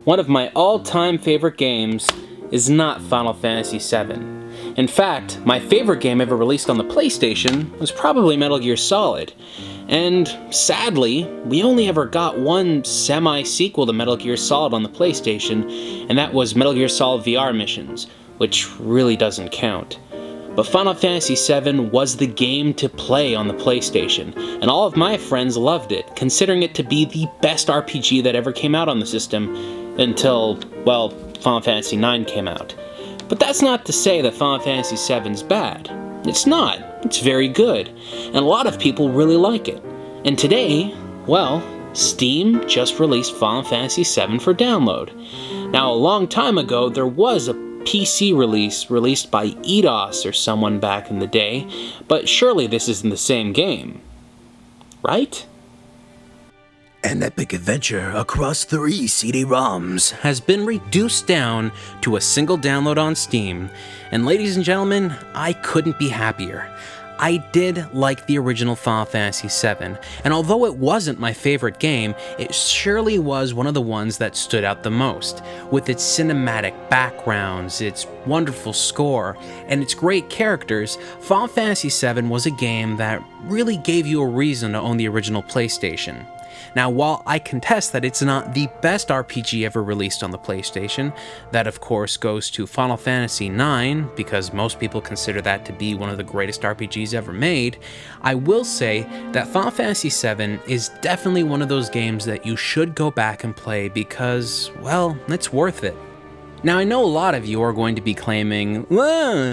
One of my all-time favorite games is not Final Fantasy VII. In fact, my favorite game ever released on the PlayStation was probably Metal Gear Solid. And sadly, we only ever got one semi-sequel to Metal Gear Solid on the PlayStation, and that was Metal Gear Solid VR Missions, which really doesn't count. But Final Fantasy VII was the game to play on the PlayStation, and all of my friends loved it, considering it to be the best RPG that ever came out on the system until, well, Final Fantasy IX came out. But that's not to say that Final Fantasy VII's bad. It's not. It's very good, and a lot of people really like it. And today, well, Steam just released Final Fantasy VII for download. Now, a long time ago, there was a PC released by Eidos or someone back in the day, but surely this isn't the same game, right? An epic adventure across 3 CD-ROMs has been reduced down to a single download on Steam, and ladies and gentlemen, I couldn't be happier. I did like the original Final Fantasy VII, and although it wasn't my favorite game, it surely was one of the ones that stood out the most. With its cinematic backgrounds, its wonderful score, and its great characters, Final Fantasy VII was a game that really gave you a reason to own the original PlayStation. Now, while I contest that it's not the best RPG ever released on the PlayStation, that of course goes to Final Fantasy IX, because most people consider that to be one of the greatest RPGs ever made, I will say that Final Fantasy VII is definitely one of those games that you should go back and play because, well, it's worth it. Now, I know a lot of you are going to be claiming,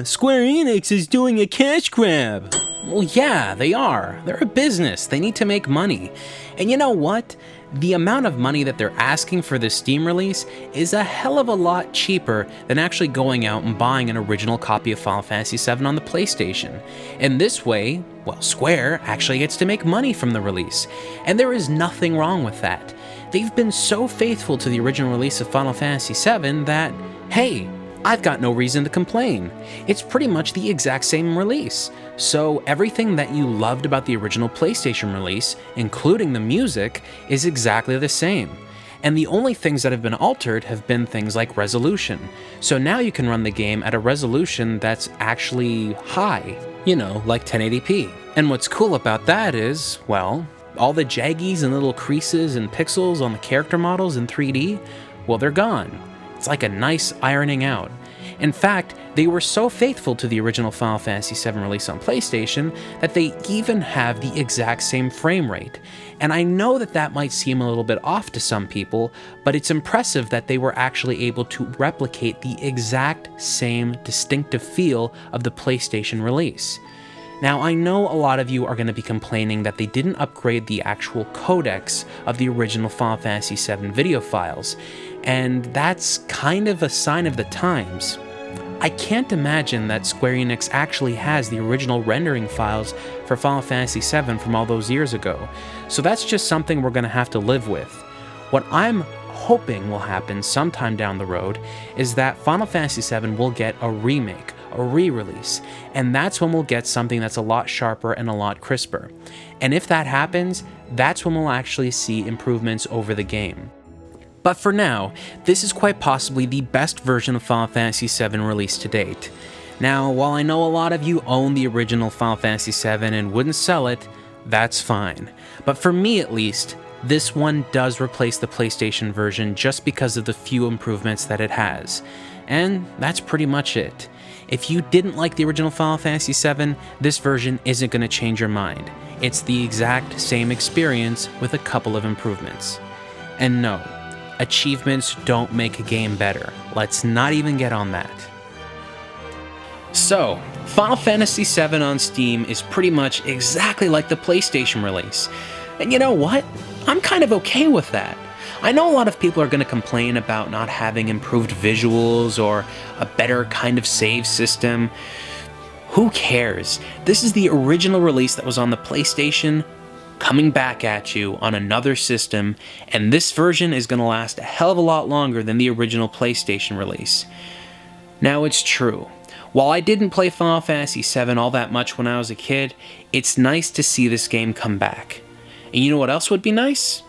Square Enix is doing a cash grab. Well, yeah, they are. They're a business. They need to make money. And you know what? The amount of money that they're asking for this Steam release is a hell of a lot cheaper than actually going out and buying an original copy of Final Fantasy VII on the PlayStation. And this way, well, Square actually gets to make money from the release. And there is nothing wrong with that. They've been so faithful to the original release of Final Fantasy VII that, hey, I've got no reason to complain. It's pretty much the exact same release. So everything that you loved about the original PlayStation release, including the music, is exactly the same. And the only things that have been altered have been things like resolution. So now you can run the game at a resolution that's actually high, like 1080p. And what's cool about that is, well, all the jaggies and little creases and pixels on the character models in 3D, well, they're gone. It's like a nice ironing out. In fact, they were so faithful to the original Final Fantasy VII release on PlayStation that they even have the exact same frame rate. And I know that that might seem a little bit off to some people, but it's impressive that they were actually able to replicate the exact same distinctive feel of the PlayStation release. Now, I know a lot of you are going to be complaining that they didn't upgrade the actual codecs of the original Final Fantasy VII video files, and that's kind of a sign of the times. I can't imagine that Square Enix actually has the original rendering files for Final Fantasy VII from all those years ago, so that's just something we're going to have to live with. What I'm hoping will happen sometime down the road is that Final Fantasy VII will get a remake, a re-release, and that's when we'll get something that's a lot sharper and a lot crisper. And if that happens, that's when we'll actually see improvements over the game. But for now, this is quite possibly the best version of Final Fantasy VII released to date. Now, while I know a lot of you own the original Final Fantasy VII and wouldn't sell it, that's fine. But for me at least, this one does replace the PlayStation version just because of the few improvements that it has. And that's pretty much it. If you didn't like the original Final Fantasy VII, this version isn't going to change your mind. It's the exact same experience with a couple of improvements. And no, achievements don't make a game better. Let's not even get on that. So, Final Fantasy VII on Steam is pretty much exactly like the PlayStation release. And you know what? I'm kind of okay with that. I know a lot of people are going to complain about not having improved visuals or a better kind of save system. Who cares? This is the original release that was on the PlayStation, coming back at you on another system, and this version is going to last a hell of a lot longer than the original PlayStation release. Now, it's true. While I didn't play Final Fantasy VII all that much when I was a kid, it's nice to see this game come back. And you know what else would be nice?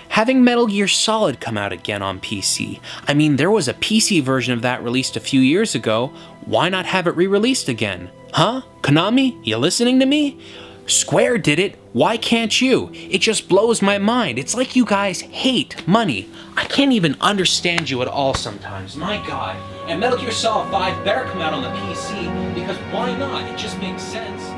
Having Metal Gear Solid come out again on PC. I mean, there was a PC version of that released a few years ago. Why not have it re-released again? Huh? Konami, you listening to me? Square did it, why can't you? It just blows my mind. It's like you guys hate money. I can't even understand you at all sometimes, my god. And Metal Gear Solid 5 better come out on the PC, because why not? It just makes sense.